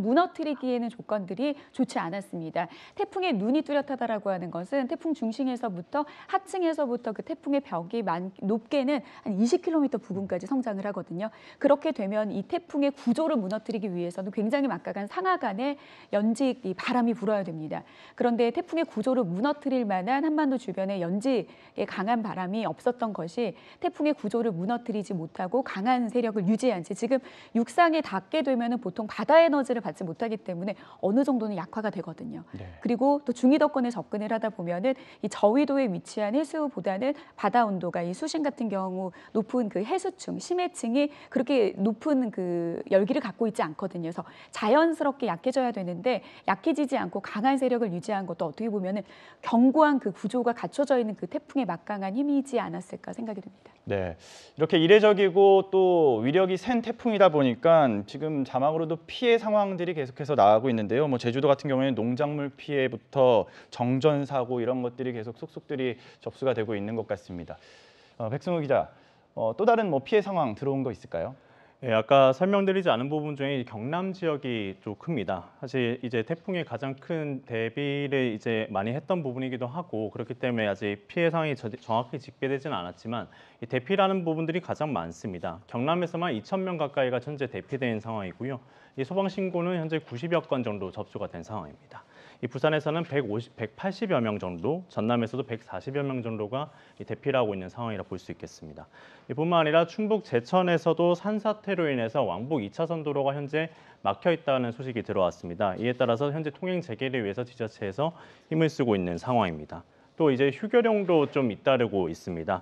무너뜨리기에는 조건들이 좋지 않았습니다. 태풍의 눈이 뚜렷하다라고 하는 것은 태풍 중심에서부터 하층에서부터 그 태풍의 벽이 높게는 한 20km 부근까지 성장을 하거든요. 그렇게 되면 이 태풍의 구조를 무너뜨리기 위해서는 굉장히 막강한 상하간의 연직 바람이 불어야 됩니다. 그런데 태풍의 구조를 무너뜨릴 만한 한반도 주변에 연직의 강한 바람이 없었던 것이 태풍의 구조를 무너뜨리지 못하고 강한 세력을 유지한 채 지금 육상에 닿게 되면 보통 바다 에너지를 받지 못하기 때문에 어느 정도는 약화가 되거든요. 네. 그리고 또 중위도권에 접근을 하다 보면은 이 저위도에 위치한 해수보다는 바다 온도가 이 수심 같은 경우 높은 그 해수층, 심해층이 그렇게 높은 그 열기를 갖고 있지 않거든요. 그래서 자연스럽게 약해져야 되는데 약해지지 않고 강한 세력을 유지한 것도 어떻게 보면은 견고한 그 구조가 갖춰져 있는 그 태풍의 막강한 힘이지 않았을까 생각이 듭니다. 네, 이렇게 이례적이고 또 위력이 센 태풍이다 보니까 지금 자막으로도 피해 상황들이 계속해서 나오고 있는데요. 뭐 제주도 같은 경우에는 농작물 피해부터 정전 사고 이런 것들이 계속 속속들이 접수가 되고 있는 것 같습니다. 백승우 기자, 또 다른 뭐 피해 상황 들어온 거 있을까요? 네, 아까 설명드리지 않은 부분 중에 경남 지역이 좀 큽니다. 사실 이제 태풍의 가장 큰 대비를 이제 많이 했던 부분이기도 하고 그렇기 때문에 아직 피해 상황이 정확히 집계되지는 않았지만 이 대피라는 부분들이 가장 많습니다. 경남에서만 2,000명 가까이가 현재 대피된 상황이고요. 이 소방 신고는 현재 90여 건 정도 접수가 된 상황입니다. 이 부산에서는 180여 명 정도, 전남에서도 140여 명 정도가 대피를 하고 있는 상황이라 볼 수 있겠습니다. 이뿐만 아니라 충북 제천에서도 산사태로 인해서 왕복 2차선 도로가 현재 막혀 있다는 소식이 들어왔습니다. 이에 따라서 현재 통행 재개를 위해서 지자체에서 힘을 쓰고 있는 상황입니다. 또 이제 휴교령도 좀 잇따르고 있습니다.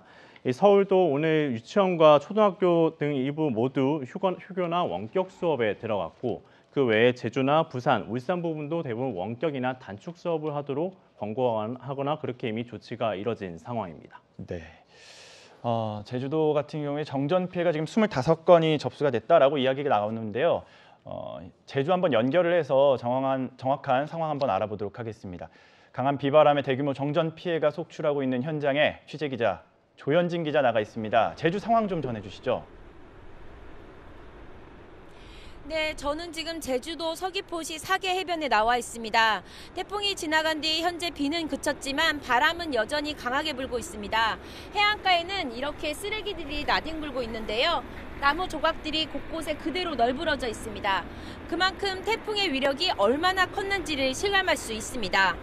서울도 오늘 유치원과 초등학교 등 일부 모두 휴교나 원격 수업에 들어갔고 그 외에 제주나 부산, 울산 부분도 대부분 원격이나 단축 수업을 하도록 권고하거나 그렇게 이미 조치가 이뤄진 상황입니다. 네. 제주도 같은 경우에 정전 피해가 지금 25건이 접수가 됐다라고 이야기가 나오는데요. 제주 한번 연결을 해서 정확한 상황 한번 알아보도록 하겠습니다. 강한 비바람에 대규모 정전 피해가 속출하고 있는 현장에 취재기자 조현진 기자 나가 있습니다. 제주 상황 좀 전해주시죠. 네, 저는 지금 제주도 서귀포시 사계 해변에 나와 있습니다. 태풍이 지나간 뒤 현재 비는 그쳤지만 바람은 여전히 강하게 불고 있습니다. 해안가에는 이렇게 쓰레기들이 나뒹굴고 있는데요. 나무 조각들이 곳곳에 그대로 널브러져 있습니다. 그만큼 태풍의 위력이 얼마나 컸는지를 실감할 수 있습니다.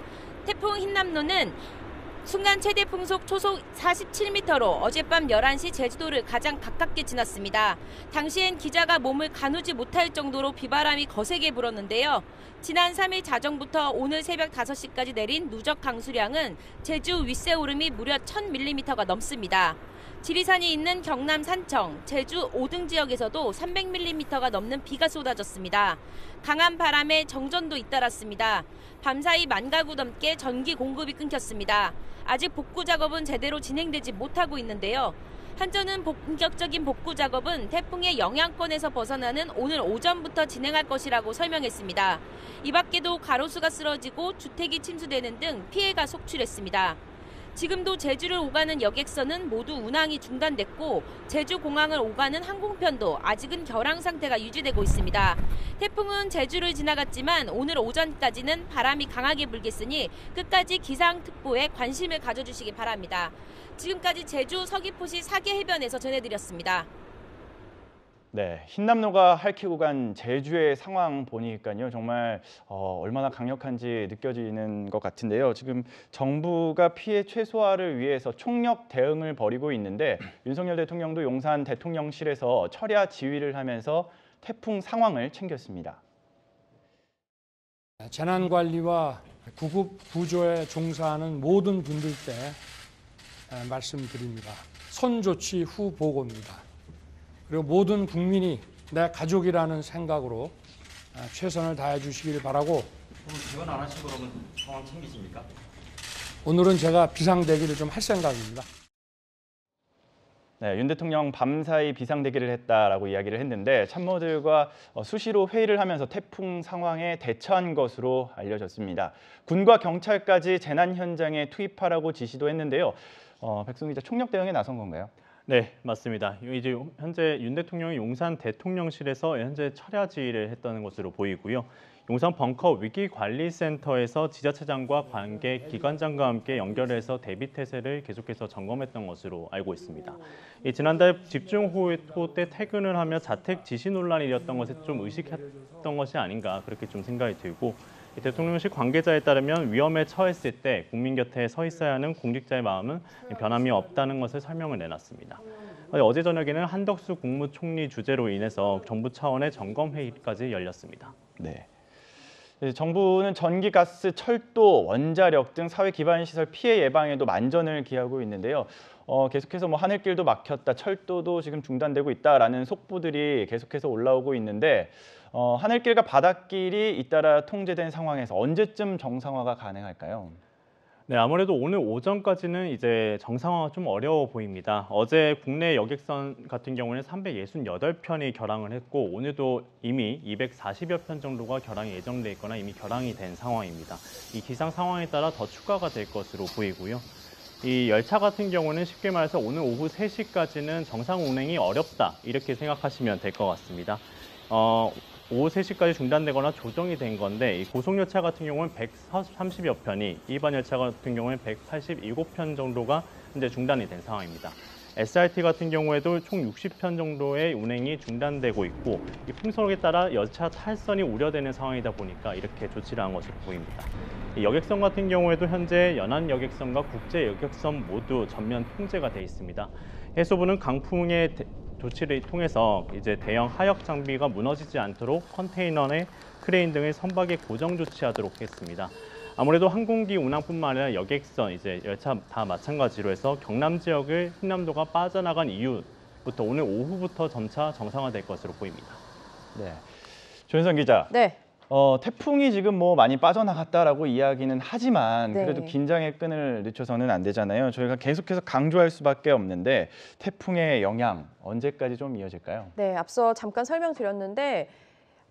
태풍 흰남노는 순간 최대 풍속 초속 47m로 어젯밤 11시 제주도를 가장 가깝게 지났습니다. 당시엔 기자가 몸을 가누지 못할 정도로 비바람이 거세게 불었는데요. 지난 3일 자정부터 오늘 새벽 5시까지 내린 누적 강수량은 제주 윗새 오름이 무려 1000mm가 넘습니다. 지리산이 있는 경남 산청, 제주 5등 지역에서도 300mm가 넘는 비가 쏟아졌습니다. 강한 바람에 정전도 잇따랐습니다. 밤사이 10,000가구 넘게 전기 공급이 끊겼습니다. 아직 복구 작업은 제대로 진행되지 못하고 있는데요. 한전은 본격적인 복구 작업은 태풍의 영향권에서 벗어나는 오늘 오전부터 진행할 것이라고 설명했습니다. 이 밖에도 가로수가 쓰러지고 주택이 침수되는 등 피해가 속출했습니다. 지금도 제주를 오가는 여객선은 모두 운항이 중단됐고 제주공항을 오가는 항공편도 아직은 결항 상태가 유지되고 있습니다. 태풍은 제주를 지나갔지만 오늘 오전까지는 바람이 강하게 불겠으니 끝까지 기상특보에 관심을 가져주시기 바랍니다. 지금까지 제주 서귀포시 사계해변에서 전해드렸습니다. 네, 흰남노가 핥히고 간 제주의 상황 보니까요, 정말 얼마나 강력한지 느껴지는 것 같은데요. 지금 정부가 피해 최소화를 위해서 총력 대응을 벌이고 있는데 윤석열 대통령도 용산 대통령실에서 철야 지휘를 하면서 태풍 상황을 챙겼습니다. 재난관리와 구급 구조에 종사하는 모든 분들께 말씀드립니다. 선조치 후 보고입니다. 그리고 모든 국민이 내 가족이라는 생각으로 최선을 다해 주시길 바라고. 그럼 지원 안 하시고 그러면 상황 챙기십니까? 오늘은 제가 비상대기를 좀 할 생각입니다. 네, 윤 대통령 밤사이 비상대기를 했다라고 이야기를 했는데 참모들과 수시로 회의를 하면서 태풍 상황에 대처한 것으로 알려졌습니다. 군과 경찰까지 재난 현장에 투입하라고 지시도 했는데요. 백승 기자, 총력 대응에 나선 건가요? 네, 맞습니다. 이제 현재 윤 대통령이 용산 대통령실에서 현재 철야 지휘를 했다는 것으로 보이고요. 용산 벙커 위기관리센터에서 지자체장과 관계 기관장과 함께 연결해서 대비 태세를 계속해서 점검했던 것으로 알고 있습니다. 지난달 집중호우 때 퇴근을 하며 자택 지시 논란이 일었던 것에 좀 의식했던 것이 아닌가 그렇게 좀 생각이 들고, 대통령실 관계자에 따르면 위험에 처했을 때 국민 곁에 서 있어야 하는 공직자의 마음은 변함이 없다는 것을 설명을 내놨습니다. 어제 저녁에는 한덕수 국무총리 주재로 인해서 정부 차원의 점검 회의까지 열렸습니다. 네. 정부는 전기, 가스, 철도, 원자력 등 사회 기반 시설 피해 예방에도 만전을 기하고 있는데요. 계속해서 하늘길도 막혔다, 철도도 지금 중단되고 있다라는 속보들이 계속해서 올라오고 있는데 하늘길과 바닷길이 잇따라 통제된 상황에서 언제쯤 정상화가 가능할까요? 네, 아무래도 오늘 오전까지는 이제 정상화가 좀 어려워 보입니다. 어제 국내 여객선 같은 경우는 368편이 결항을 했고 오늘도 이미 240여 편 정도가 결항이 예정돼 있거나 이미 결항이 된 상황입니다. 이 기상 상황에 따라 더 추가가 될 것으로 보이고요. 이 열차 같은 경우는 쉽게 말해서 오늘 오후 3시까지는 정상 운행이 어렵다 이렇게 생각하시면 될 것 같습니다. 오후 3시까지 중단되거나 조정이 된 건데 이 고속열차 같은 경우는 130여 편이, 일반 열차 같은 경우는 187편 정도가 현재 중단이 된 상황입니다. SRT 같은 경우에도 총 60편 정도의 운행이 중단되고 있고 이 풍속에 따라 열차 탈선이 우려되는 상황이다 보니까 이렇게 조치를 한 것으로 보입니다. 이 여객선 같은 경우에도 현재 연안 여객선과 국제 여객선 모두 전면 통제가 돼 있습니다. 해수부는 강풍의 조치를 통해서 이제 대형 하역 장비가 무너지지 않도록 컨테이너에 크레인 등의 선박에 고정 조치하도록 했습니다. 아무래도 항공기 운항뿐만 아니라 여객선, 이제 열차 다 마찬가지로 해서 경남 지역을 흰남노가 빠져나간 이후부터 오늘 오후부터 점차 정상화될 것으로 보입니다. 네, 조현선 기자. 네. 태풍이 지금 많이 빠져나갔다라고 이야기는 하지만 네. 그래도 긴장의 끈을 늦춰서는 안 되잖아요. 저희가 계속해서 강조할 수밖에 없는데 태풍의 영향 언제까지 좀 이어질까요? 네, 앞서 잠깐 설명드렸는데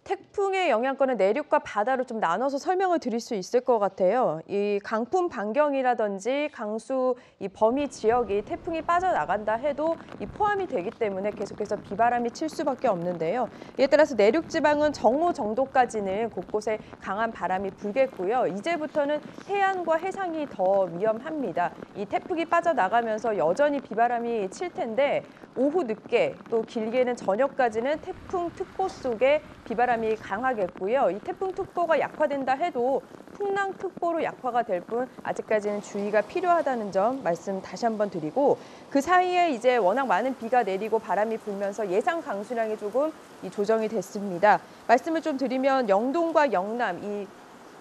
태풍의 영향권을 내륙과 바다로 좀 나눠서 설명을 드릴 수 있을 것 같아요. 이 강풍 반경이라든지 강수 이 범위 지역이 태풍이 빠져나간다 해도 이 포함이 되기 때문에 계속해서 비바람이 칠 수밖에 없는데요. 이에 따라서 내륙 지방은 정오 정도까지는 곳곳에 강한 바람이 불겠고요. 이제부터는 해안과 해상이 더 위험합니다. 이 태풍이 빠져나가면서 여전히 비바람이 칠 텐데 오후 늦게 또 길게는 저녁까지는 태풍 특보 속에 비바람이 강하겠고요. 이 태풍 특보가 약화된다 해도 풍랑 특보로 약화가 될 뿐 아직까지는 주의가 필요하다는 점 말씀 다시 한번 드리고, 그 사이에 이제 워낙 많은 비가 내리고 바람이 불면서 예상 강수량이 조금 조정이 됐습니다. 말씀을 좀 드리면 영동과 영남 이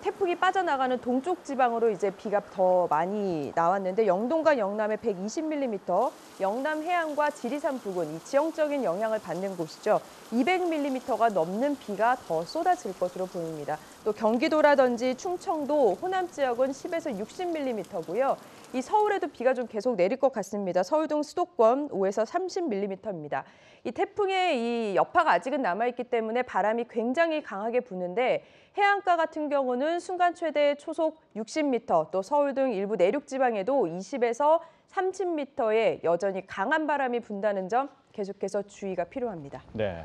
태풍이 빠져나가는 동쪽 지방으로 이제 비가 더 많이 나왔는데 영동과 영남에 120mm, 영남 해안과 지리산 부근 이 지형적인 영향을 받는 곳이죠. 200mm가 넘는 비가 더 쏟아질 것으로 보입니다. 또 경기도라든지 충청도, 호남 지역은 10에서 60mm고요. 이 서울에도 비가 좀 계속 내릴 것 같습니다. 서울 등 수도권 5에서 30mm입니다. 이 태풍의 이 여파가 아직은 남아있기 때문에 바람이 굉장히 강하게 부는데 해안가 같은 경우는 순간 최대 초속 60m, 또 서울 등 일부 내륙 지방에도 20에서 30m의 여전히 강한 바람이 분다는 점 계속해서 주의가 필요합니다. 네.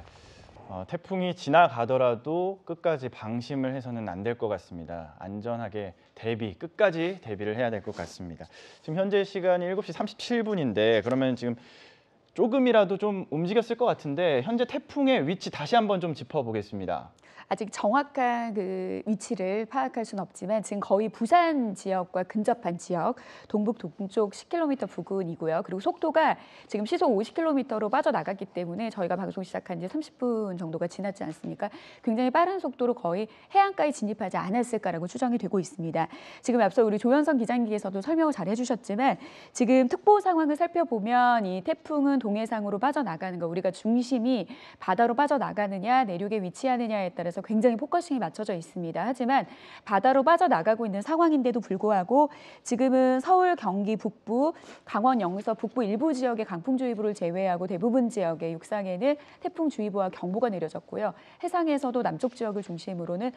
태풍이 지나가더라도 끝까지 방심을 해서는 안 될 것 같습니다. 안전하게 끝까지 대비를 해야 될 것 같습니다. 지금 현재 시간이 7시 37분인데 그러면 지금 조금이라도 좀 움직였을 것 같은데 현재 태풍의 위치 다시 한번 좀 짚어보겠습니다. 아직 정확한 그 위치를 파악할 수는 없지만 지금 거의 부산 지역과 근접한 지역, 동북 동쪽 10km 부근이고요. 그리고 속도가 지금 시속 50km로 빠져나갔기 때문에 저희가 방송 시작한 지 30분 정도가 지났지 않습니까? 굉장히 빠른 속도로 거의 해안가에 진입하지 않았을까라고 추정이 되고 있습니다. 지금 앞서 우리 조현성 기자님께서도 설명을 잘 해주셨지만 지금 특보 상황을 살펴보면 이 태풍은 동해상으로 빠져나가는 거, 우리가 중심이 바다로 빠져나가느냐 내륙에 위치하느냐에 따라서 굉장히 포커싱이 맞춰져 있습니다. 하지만 바다로 빠져나가고 있는 상황인데도 불구하고 지금은 서울, 경기 북부, 강원, 영서 북부 일부 지역의 강풍주의보를 제외하고 대부분 지역의 육상에는 태풍주의보와 경보가 내려졌고요. 해상에서도 남쪽 지역을 중심으로는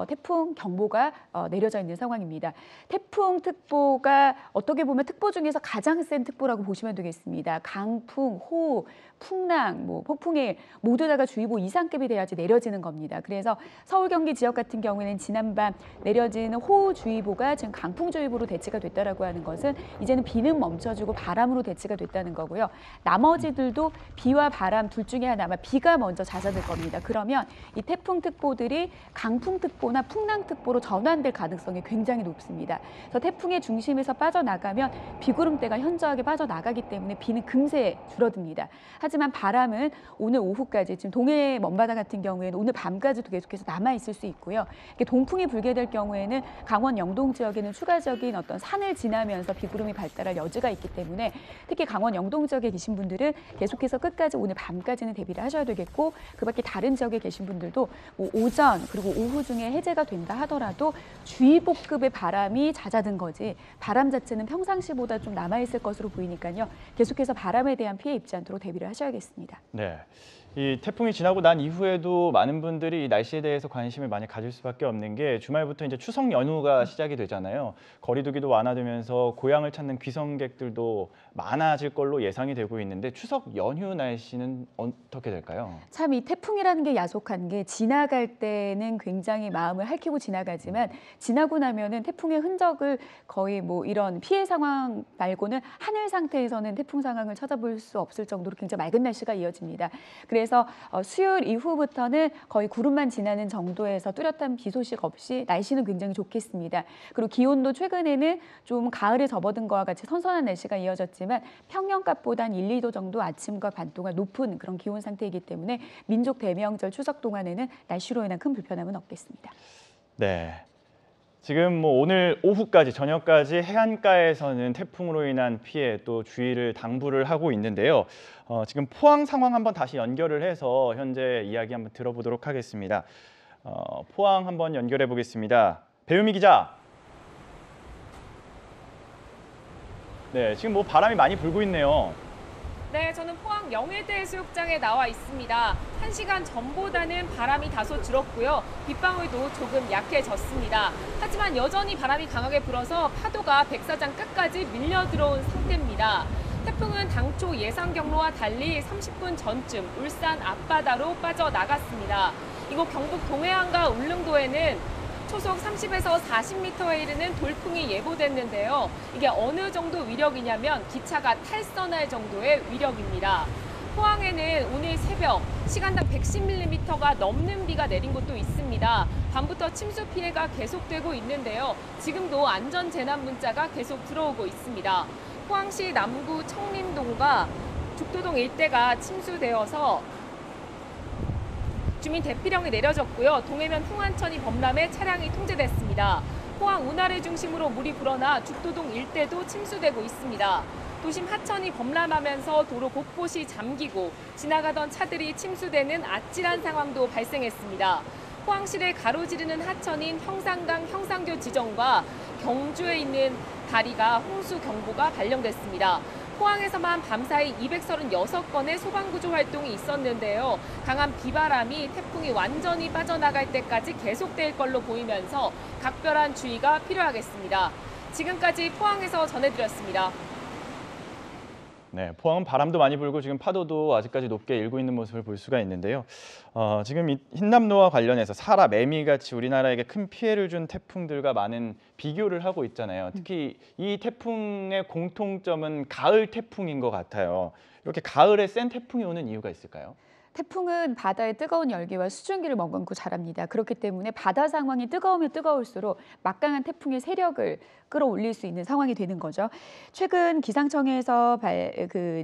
태풍 경보가 내려져 있는 상황입니다. 태풍특보가 어떻게 보면 특보 중에서 가장 센 특보라고 보시면 되겠습니다. 강풍, 호우, 풍랑, 폭풍에 모두 다가 주의보 이상급이 돼야지 내려지는 겁니다. 그래서 서울, 경기 지역 같은 경우에는 지난밤 내려지는 호우주의보가 지금 강풍주의보로 대치가 됐다라고 하는 것은 이제는 비는 멈춰주고 바람으로 대치가 됐다는 거고요. 나머지들도 비와 바람 둘 중에 하나, 아마 비가 먼저 잦아들 겁니다. 그러면 이 태풍특보들이 강풍특보나 풍랑특보로 전환될 가능성이 굉장히 높습니다. 그래서 태풍의 중심에서 빠져나가면 비구름대가 현저하게 빠져나가기 때문에 비는 금세 줄어듭니다. 하지만 바람은 오늘 오후까지, 지금 동해 먼바다 같은 경우에는 오늘 밤까지도 계속해서 남아있을 수 있고요. 동풍이 불게 될 경우에는 강원 영동 지역에는 추가적인 어떤 산을 지나면서 비구름이 발달할 여지가 있기 때문에 특히 강원 영동 지역에 계신 분들은 계속해서 끝까지 오늘 밤까지는 대비를 하셔야 되겠고, 그 밖에 다른 지역에 계신 분들도 오전 그리고 오후 중에 해제가 된다 하더라도 주의보급의 바람이 잦아든 거지 바람 자체는 평상시보다 좀 남아있을 것으로 보이니까요. 계속해서 바람에 대한 피해 입지 않도록 대비를 하셔야겠습니다. 네. 이 태풍이 지나고 난 이후에도 많은 분들이 이 날씨에 대해서 관심을 많이 가질 수밖에 없는 게 주말부터 이제 추석 연휴가 시작이 되잖아요. 거리두기도 완화되면서 고향을 찾는 귀성객들도 많아질 걸로 예상이 되고 있는데 추석 연휴 날씨는 어떻게 될까요? 참 이 태풍이라는 게 야속한 게 지나갈 때는 굉장히 마음을 핥히고 지나가지만 지나고 나면은 태풍의 흔적을 거의 이런 피해 상황 말고는 하늘 상태에서는 태풍 상황을 찾아볼 수 없을 정도로 굉장히 맑은 날씨가 이어집니다. 그래서 수요일 이후부터는 거의 구름만 지나는 정도에서 뚜렷한 비 소식 없이 날씨는 굉장히 좋겠습니다. 그리고 기온도 최근에는 좀 가을에 접어든 것과 같이 선선한 날씨가 이어졌지만 평년값보단 1, 2도 정도 아침과 밤 동안 높은 그런 기온 상태이기 때문에 민족 대명절 추석 동안에는 날씨로 인한 큰 불편함은 없겠습니다. 네. 지금 오늘 오후까지 저녁까지 해안가에서는 태풍으로 인한 피해 또 주의를 당부를 하고 있는데요. 지금 포항 상황 한번 다시 연결을 해서 현재 이야기 한번 들어보도록 하겠습니다. 포항 한번 연결해 보겠습니다. 배유미 기자. 네, 지금 바람이 많이 불고 있네요. 네, 저는 포항 영일대 해수욕장에 나와 있습니다. 1시간 전보다는 바람이 다소 줄었고요. 빗방울도 조금 약해졌습니다. 하지만 여전히 바람이 강하게 불어서 파도가 백사장 끝까지 밀려 들어온 상태입니다. 태풍은 당초 예상 경로와 달리 30분 전쯤 울산 앞바다로 빠져나갔습니다. 이곳 경북 동해안과 울릉도에는 초속 30에서 40m에 이르는 돌풍이 예보됐는데요. 이게 어느 정도 위력이냐면 기차가 탈선할 정도의 위력입니다. 포항에는 오늘 새벽 시간당 110mm가 넘는 비가 내린 곳도 있습니다. 밤부터 침수 피해가 계속되고 있는데요. 지금도 안전재난 문자가 계속 들어오고 있습니다. 포항시 남구 청림동과 죽도동 일대가 침수되어서 주민 대피령이 내려졌고요. 동해면 풍안천이 범람해 차량이 통제됐습니다. 포항 운하를 중심으로 물이 불어나 죽도동 일대도 침수되고 있습니다. 도심 하천이 범람하면서 도로 곳곳이 잠기고 지나가던 차들이 침수되는 아찔한 상황도 발생했습니다. 포항시를 가로지르는 하천인 형산강 형산교 지점과 경주에 있는 다리가 홍수 경보가 발령됐습니다. 포항에서만 밤사이 236건의 소방구조 활동이 있었는데요. 강한 비바람이 태풍이 완전히 빠져나갈 때까지 계속될 걸로 보이면서 각별한 주의가 필요하겠습니다. 지금까지 포항에서 전해드렸습니다. 네, 포항은 바람도 많이 불고 지금 파도도 아직까지 높게 일고 있는 모습을 볼 수가 있는데요. 지금 이 흰남노와 관련해서 사라, 매미같이 우리나라에게 큰 피해를 준 태풍들과 많은 비교를 하고 있잖아요. 특히 이 태풍의 공통점은 가을 태풍인 것 같아요. 이렇게 가을에 센 태풍이 오는 이유가 있을까요? 태풍은 바다의 뜨거운 열기와 수증기를 머금고 자랍니다. 그렇기 때문에 바다 상황이 뜨거우면 뜨거울수록 막강한 태풍의 세력을 끌어올릴 수 있는 상황이 되는 거죠. 최근 기상청에서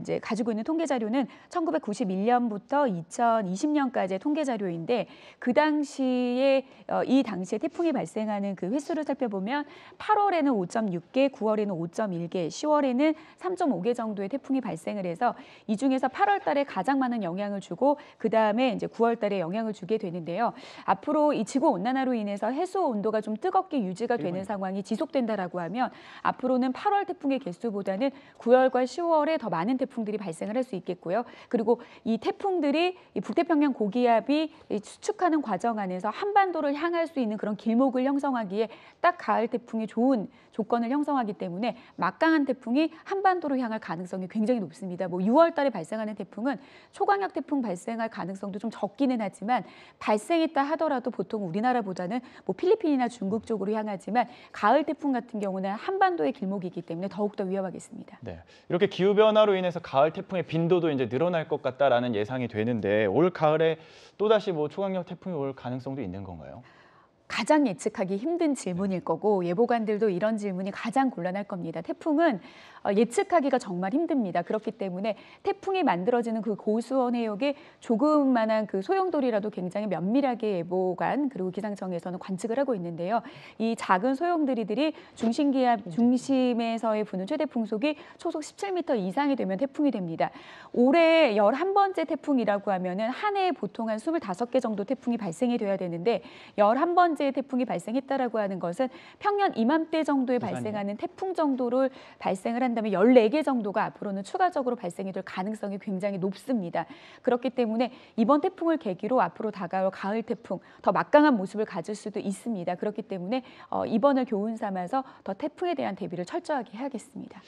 이제 가지고 있는 통계 자료는 1991년부터 2020년까지의 통계 자료인데 그 당시에 이 당시에 태풍이 발생하는 그 횟수를 살펴보면 8월에는 5.6개, 9월에는 5.1개, 10월에는 3.5개 정도의 태풍이 발생을 해서 이 중에서 8월 달에 가장 많은 영향을 주고 그 다음에 이제 9월 달에 영향을 주게 되는데요. 앞으로 이 지구 온난화로 인해서 해수 온도가 좀 뜨겁게 유지가 되는 상황이 지속된다라고 하면 앞으로는 8월 태풍의 개수보다는 9월과 10월에 더 많은 태풍들이 발생을 할 수 있겠고요. 그리고 이 태풍들이 이 북태평양 고기압이 수축하는 과정 안에서 한반도를 향할 수 있는 그런 길목을 형성하기에 딱 가을 태풍이 좋은 조건을 형성하기 때문에 막강한 태풍이 한반도로 향할 가능성이 굉장히 높습니다. 뭐 6월 달에 발생하는 태풍은 초강력 태풍 발생할 가능성도 좀 적기는 하지만 발생했다 하더라도 보통 우리나라보다는 뭐 필리핀이나 중국 쪽으로 향하지만 가을 태풍 같은 경우는 한반도의 길목이기 때문에 더욱더 위험하겠습니다. 네, 이렇게 기후 변화로 인해서 가을 태풍의 빈도도 이제 늘어날 것 같다라는 예상이 되는데 올 가을에 또다시 뭐 초강력 태풍이 올 가능성도 있는 건가요? 가장 예측하기 힘든 질문일 거고 예보관들도 이런 질문이 가장 곤란할 겁니다. 태풍은 예측하기가 정말 힘듭니다. 그렇기 때문에 태풍이 만들어지는 그 고수원 해역에 조그만한 그 소용돌이라도 굉장히 면밀하게 예보관 그리고 기상청에서는 관측을 하고 있는데요. 이 작은 소용돌이들이 중심기압 중심에서의 부는 최대 풍속이 초속 17m 이상이 되면 태풍이 됩니다. 올해 11번째 태풍이라고 하면은 한 해에 보통 한 25개 정도 태풍이 발생이 돼야 되는데 11번째 태풍이 발생했다라고 하는 것은 평년 이맘때 정도에 발생하는 태풍 정도를 발생을 한다면 14개 정도가 앞으로는 추가적으로 발생이 될 가능성이 굉장히 높습니다. 그렇기 때문에 이번 태풍을 계기로 앞으로 다가올 가을 태풍 더 막강한 모습을 가질 수도 있습니다. 그렇기 때문에 이번을 교훈 삼아서 더 태풍에 대한 대비를 철저하게 해야겠습니다.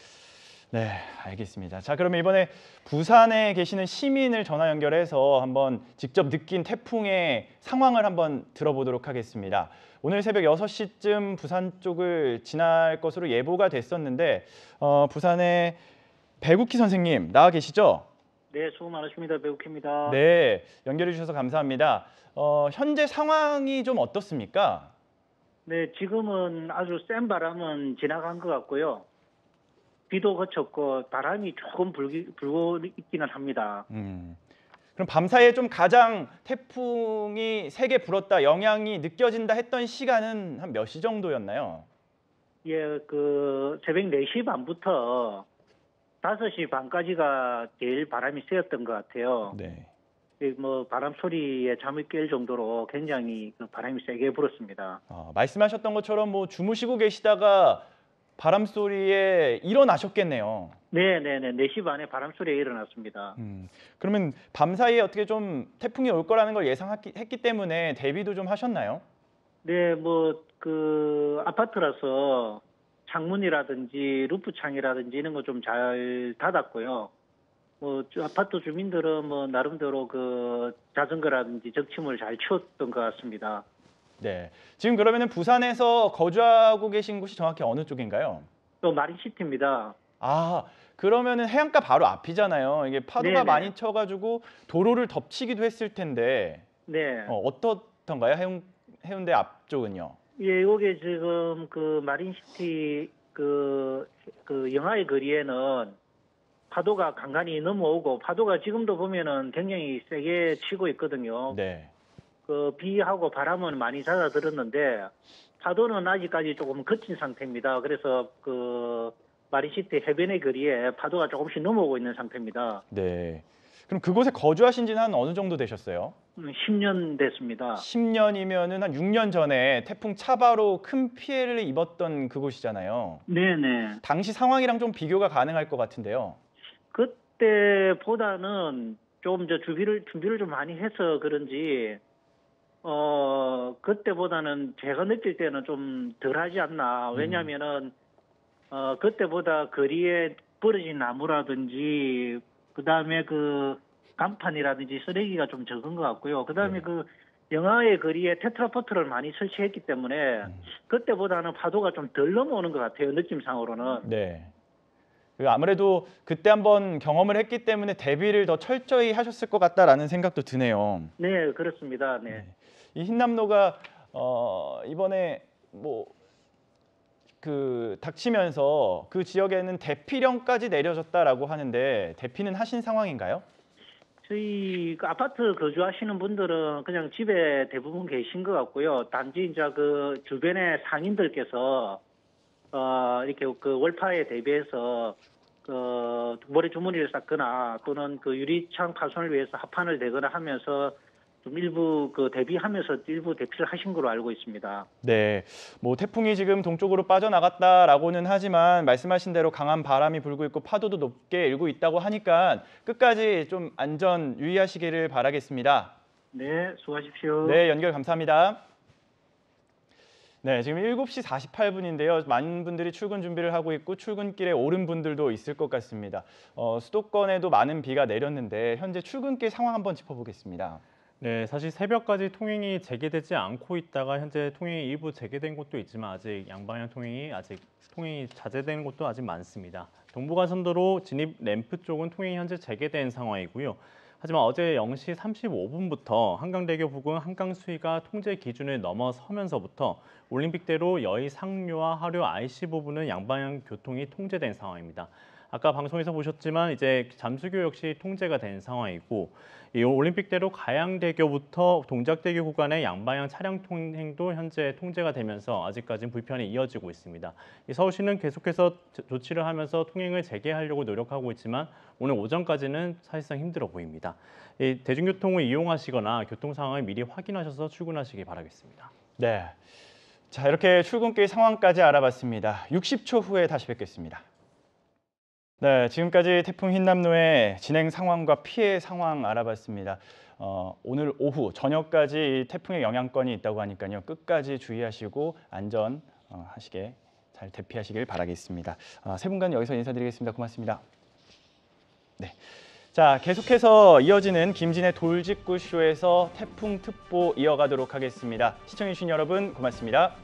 네, 알겠습니다. 자, 그러면 이번에 부산에 계시는 시민을 전화 연결해서 한번 직접 느낀 태풍의 상황을 한번 들어보도록 하겠습니다. 오늘 새벽 6시쯤 부산 쪽을 지날 것으로 예보가 됐었는데 부산의 배국희 선생님 나와 계시죠? 네, 수고 많으십니다. 배국희입니다. 네, 연결해 주셔서 감사합니다. 현재 상황이 좀 어떻습니까? 네, 지금은 아주 센 바람은 지나간 것 같고요. 비도 그쳤고 바람이 조금 불고 있기는 합니다. 그럼 밤사이에 좀 가장 태풍이 세게 불었다, 영향이 느껴진다 했던 시간은 한 몇 시 정도였나요? 예, 그 새벽 4시 반부터 5시 반까지가 제일 바람이 세었던 것 같아요. 네. 뭐 바람 소리에 잠이 깰 정도로 굉장히 그 바람이 세게 불었습니다. 말씀하셨던 것처럼 뭐 주무시고 계시다가 바람 소리에 일어나셨겠네요. 네, 4시 반에 바람 소리에 일어났습니다. 그러면 밤사이에 어떻게 좀 태풍이 올 거라는 걸 예상했기 때문에 대비도 좀 하셨나요? 네, 뭐 그 아파트라서 창문이라든지 루프 창이라든지 이런 거 좀 잘 닫았고요. 뭐 아파트 주민들은 뭐 나름대로 그 자전거라든지 적침을 잘 치웠던 것 같습니다. 네, 지금 그러면은 부산에서 거주하고 계신 곳이 정확히 어느 쪽인가요? 또 마린시티입니다. 아, 그러면은 해안가 바로 앞이잖아요. 이게 파도가 네네. 많이 쳐가지고 도로를 덮치기도 했을 텐데 네. 어떻던가요? 해운대 앞쪽은요? 예, 요게 지금 그 마린시티 그 영하의 거리에는 파도가 간간히 넘어오고 파도가 지금도 보면은 굉장히 세게 치고 있거든요. 네. 그 비하고 바람은 많이 잦아들었는데 파도는 아직까지 조금 거친 상태입니다. 그래서 그 마린시티 해변의 거리에 파도가 조금씩 넘어오고 있는 상태입니다. 네. 그럼 그곳에 거주하신 지는 한 어느 정도 되셨어요? 10년 됐습니다. 10년이면은 한 6년 전에 태풍 차바로 큰 피해를 입었던 그곳이잖아요. 네네. 당시 상황이랑 좀 비교가 가능할 것 같은데요. 그때보다는 좀 준비를 좀 많이 해서 그런지 그때보다는 제가 느낄 때는 좀 덜하지 않나. 왜냐면은 그때보다 거리에 부러진 나무라든지 그다음에 그 간판이라든지 쓰레기가 좀 적은 것 같고요. 그다음에 그 영하의 거리에 테트라포트를 많이 설치했기 때문에 그때보다는 파도가 좀 덜 넘어오는 것 같아요. 느낌상으로는. 네. 아무래도 그때 한번 경험을 했기 때문에 대비를 더 철저히 하셨을 것 같다라는 생각도 드네요. 네, 그렇습니다. 네. 이 흰남노가 이번에 닥치면서 그 지역에는 대피령까지 내려졌다라고 하는데 대피는 하신 상황인가요? 저희 그 아파트 거주하시는 분들은 그냥 집에 대부분 계신 것 같고요. 단지 이제 그 주변의 상인들께서 이렇게 그 월파에 대비해서 그 모래주머니를 쌓거나 또는 그 유리창 파손을 위해서 합판을 대거나 하면서 좀 일부 그 대비하면서 일부 대피를 하신 걸로 알고 있습니다. 네, 태풍이 지금 동쪽으로 빠져나갔다라고는 하지만 말씀하신 대로 강한 바람이 불고 있고 파도도 높게 일고 있다고 하니까 끝까지 좀 안전 유의하시기를 바라겠습니다. 네, 수고하십시오. 네, 연결 감사합니다. 네, 지금 7시 48분인데요. 많은 분들이 출근 준비를 하고 있고 출근길에 오른 분들도 있을 것 같습니다. 수도권에도 많은 비가 내렸는데 현재 출근길 상황 한번 짚어보겠습니다. 네, 사실 새벽까지 통행이 재개되지 않고 있다가 현재 통행이 일부 재개된 곳도 있지만 아직 양방향 통행이 자제되는 곳도 아직 많습니다. 동부간선도로 진입 램프 쪽은 통행이 현재 재개된 상황이고요. 하지만 어제 0시 35분부터 한강대교 부근 한강 수위가 통제 기준을 넘어서면서부터 올림픽대로 여의 상류와 하류 IC 부분은 양방향 교통이 통제된 상황입니다. 아까 방송에서 보셨지만 이제 잠수교 역시 통제가 된 상황이고 이 올림픽대로 가양대교부터 동작대교 구간의 양방향 차량 통행도 현재 통제가 되면서 아직까지는 불편이 이어지고 있습니다. 서울시는 계속해서 조치를 하면서 통행을 재개하려고 노력하고 있지만 오늘 오전까지는 사실상 힘들어 보입니다. 대중교통을 이용하시거나 교통 상황을 미리 확인하셔서 출근하시기 바라겠습니다. 네, 자 이렇게 출근길 상황까지 알아봤습니다. 60초 후에 다시 뵙겠습니다. 네, 지금까지 태풍 흰남노의 진행 상황과 피해 상황 알아봤습니다. 오늘 오후 저녁까지 태풍의 영향권이 있다고 하니까요. 끝까지 주의하시고 안전하시게 잘 대피하시길 바라겠습니다. 세 분간 여기서 인사드리겠습니다. 고맙습니다. 네, 자 계속해서 이어지는 김진의 돌직구쇼에서 태풍 특보 이어가도록 하겠습니다. 시청해주신 여러분 고맙습니다.